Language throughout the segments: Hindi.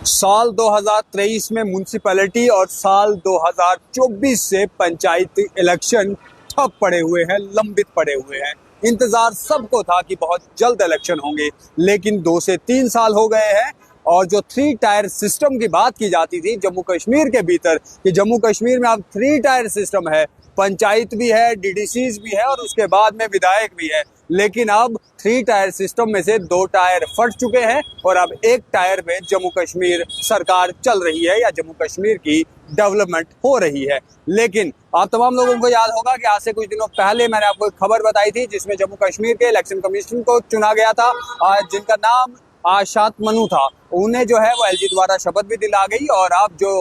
साल 2023 में म्यूनिसिपैलिटी और साल 2024 से पंचायती इलेक्शन ठप पड़े हुए हैं, लंबित पड़े हुए हैं। इंतजार सबको था कि बहुत जल्द इलेक्शन होंगे, लेकिन 2 से 3 साल हो गए हैं। और जो 3 टायर सिस्टम की बात की जाती थी जम्मू कश्मीर के भीतर, कि जम्मू कश्मीर में अब 3 टायर सिस्टम है, पंचायत भी है, डीडीसीज भी है और उसके बाद में विधायक भी है। लेकिन अब 3 टायर सिस्टम में से 2 टायर फट चुके हैं और अब 1 टायर में जम्मू कश्मीर सरकार चल रही है या जम्मू कश्मीर की डेवलपमेंट हो रही है। लेकिन आप तमाम लोगों को याद होगा कि आज से कुछ दिनों पहले मैंने आपको एक खबर बताई थी जिसमें जम्मू कश्मीर के इलेक्शन कमीशन को चुना गया था, जिनका नाम आशात मनु था। उन्हें जो है वो एलजी द्वारा शपथ भी दिला गई और अब जो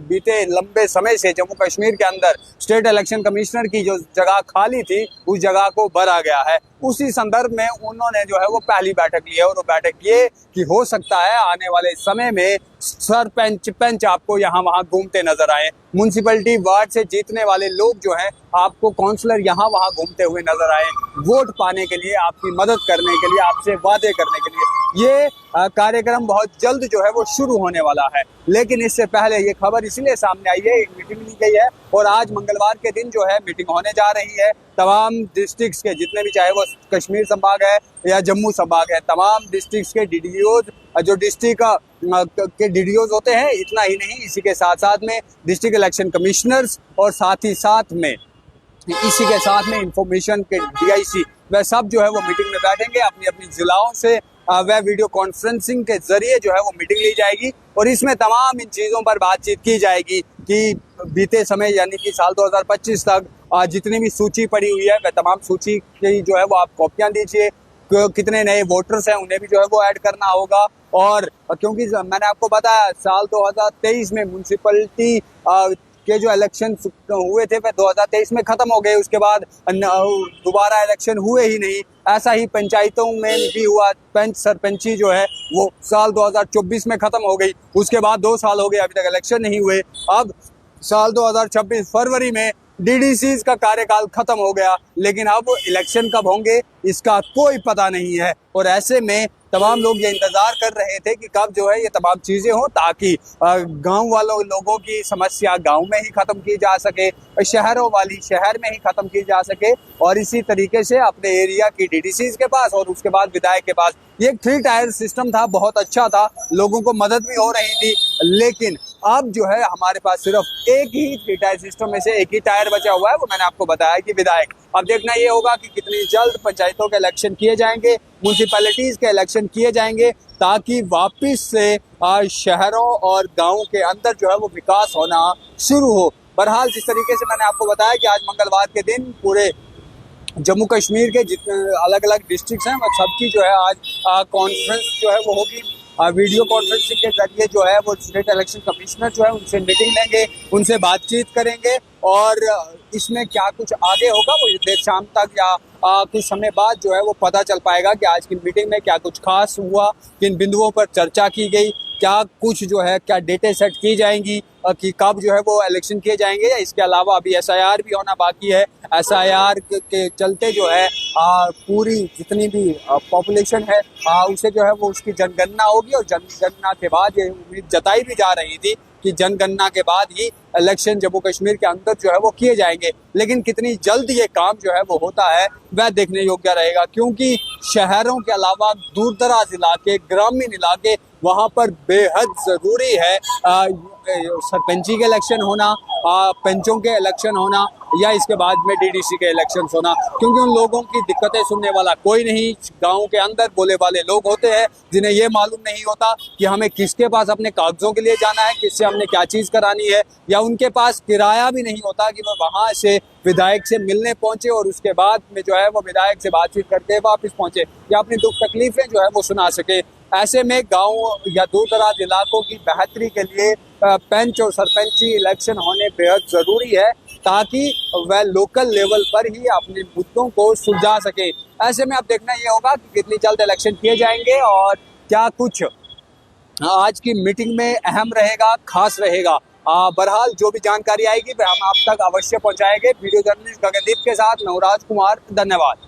बीते लंबे समय से जम्मू कश्मीर के अंदर स्टेट इलेक्शन कमिश्नर की जो जगह खाली थी उस जगह को भरा गया है। उसी संदर्भ में उन्होंने जो है वो पहली बैठक ली है और वो बैठक ये कि हो सकता है आने वाले समय में सरपंच पंच आपको यहाँ वहाँ घूमते नजर आए। म्यूनिसिपैलिटी वार्ड से जीतने वाले लोग जो हैं आपको काउंसलर यहाँ वहाँ घूमते हुए नजर आए, वोट पाने के लिए, आपकी मदद करने के लिए, आपसे वादे करने के लिए। ये कार्यक्रम बहुत जल्द जो है वो शुरू होने वाला है। लेकिन इससे पहले ये खबर इसलिए सामने आई है, एक मीटिंग ली गई है और आज मंगलवार के दिन जो है मीटिंग होने जा रही है। तमाम डिस्ट्रिक्ट्स के जितने भी, चाहे वो कश्मीर संभाग है या जम्मू संभाग है, तमाम डिस्ट्रिक्ट्स के डीडीओज, जो डिस्ट्रिक्ट के डीडीओज होते हैं, इतना ही नहीं, इसी के साथ साथ में डिस्ट्रिक्ट इलेक्शन कमिश्नर्स और साथ ही साथ में इसी के साथ में इंफॉर्मेशन के डीआईसी, वह सब जो है वो मीटिंग में बैठेंगे। अपनी अपनी जिलाओं से वह वीडियो कॉन्फ्रेंसिंग के जरिए जो है वो मीटिंग ली जाएगी और इसमें तमाम इन चीज़ों पर बातचीत की जाएगी कि बीते समय यानी कि साल 2025 तक जितनी भी सूची पड़ी हुई है वह तमाम सूची की जो है वो आप कॉपियां दीजिए। कितने नए वोटर्स हैं उन्हें भी जो है वो ऐड करना होगा। और क्योंकि मैंने आपको बताया साल 2023 में म्यूनिसिपैलिटी के जो इलेक्शन हुए थे वह 2023 में खत्म हो गए, उसके बाद दोबारा इलेक्शन हुए ही नहीं। ऐसा ही पंचायतों में भी हुआ, पंच सरपंची जो है वो साल 2024 में खत्म हो गई, उसके बाद 2 साल हो गए अभी तक इलेक्शन नहीं हुए। अब साल 2026 फरवरी में डीडीसीज का कार्यकाल खत्म हो गया, लेकिन अब इलेक्शन कब होंगे इसका कोई पता नहीं है। और ऐसे में तमाम लोग ये इंतजार कर रहे थे कि कब जो है ये तमाम चीजें हो ताकि गांव वालों लोगों की समस्या गांव में ही खत्म की जा सके, शहरों वाली शहर में ही खत्म की जा सके और इसी तरीके से अपने एरिया की डीडीसीज के पास और उसके बाद विधायक के पास। ये 3 टायर सिस्टम था, बहुत अच्छा था, लोगों को मदद भी हो रही थी। लेकिन अब जो है हमारे पास सिर्फ एक ही 3 टायर सिस्टम में से एक ही टायर बचा हुआ है, वो मैंने आपको बताया कि विधायक। अब देखना ये होगा कि कितनी जल्द पंचायतों के इलेक्शन किए जाएंगे, म्यूनिसिपैलिटीज के इलेक्शन किए जाएंगे ताकि वापस से शहरों और गाँव के अंदर जो है वो विकास होना शुरू हो। बहरहाल जिस तरीके से मैंने आपको बताया कि आज मंगलवार के दिन पूरे जम्मू कश्मीर के जितने अलग अलग डिस्ट्रिक्ट्स हैं वह सबकी जो है आज कॉन्फ्रेंस जो है वो होगी, वीडियो कॉन्फ्रेंसिंग के जरिए जो है वो स्टेट इलेक्शन कमिश्नर जो है उनसे मीटिंग लेंगे, उनसे बातचीत करेंगे और इसमें क्या कुछ आगे होगा वो देर शाम तक या कुछ समय बाद जो है वो पता चल पाएगा कि आज की मीटिंग में क्या कुछ खास हुआ, किन बिंदुओं पर चर्चा की गई, क्या कुछ जो है क्या डेटे सेट की जाएंगी कि कब जो है वो इलेक्शन किए जाएंगे। या इसके अलावा अभी एसआईआर भी होना बाकी है। एसआईआर के चलते जो है पूरी जितनी भी पॉपुलेशन है उसे जो है वो उसकी जनगणना होगी और जनगणना के बाद ये उम्मीद जताई भी जा रही थी कि जनगणना के बाद ही इलेक्शन जम्मू कश्मीर के अंदर जो है वो किए जाएंगे। लेकिन कितनी जल्द ये काम जो है वो होता है वह देखने योग्य रहेगा, क्योंकि शहरों के अलावा दूर दराज इलाके, ग्रामीण इलाके, वहाँ पर बेहद ज़रूरी है सरपंची के इलेक्शन होना, पंचों के इलेक्शन होना या इसके बाद में डीडीसी के इलेक्शन होना, क्योंकि उन लोगों की दिक्कतें सुनने वाला कोई नहीं। गांव के अंदर बोले वाले लोग होते हैं जिन्हें ये मालूम नहीं होता कि हमें किसके पास अपने कागजों के लिए जाना है, किससे हमने क्या चीज़ करानी है, या उनके पास किराया भी नहीं होता कि वह वहाँ से विधायक से मिलने पहुंचे और उसके बाद में जो है वो विधायक से बातचीत करके वापस पहुंचे या अपनी दुख तकलीफें जो है वो सुना सके। ऐसे में गांव या दूर दराज इलाकों की बेहतरी के लिए पंच और सरपंची इलेक्शन होने बेहद ज़रूरी है ताकि वह लोकल लेवल पर ही अपने मुद्दों को सुलझा सके। ऐसे में अब देखना ये होगा कि कितनी जल्द इलेक्शन किए जाएंगे और क्या कुछ आज की मीटिंग में अहम रहेगा, खास रहेगा। बहरहाल जो भी जानकारी आएगी वह हम आप तक अवश्य पहुंचाएंगे। वीडियो जर्नलिस्ट गगनदीप के साथ नवराज कुमार, धन्यवाद।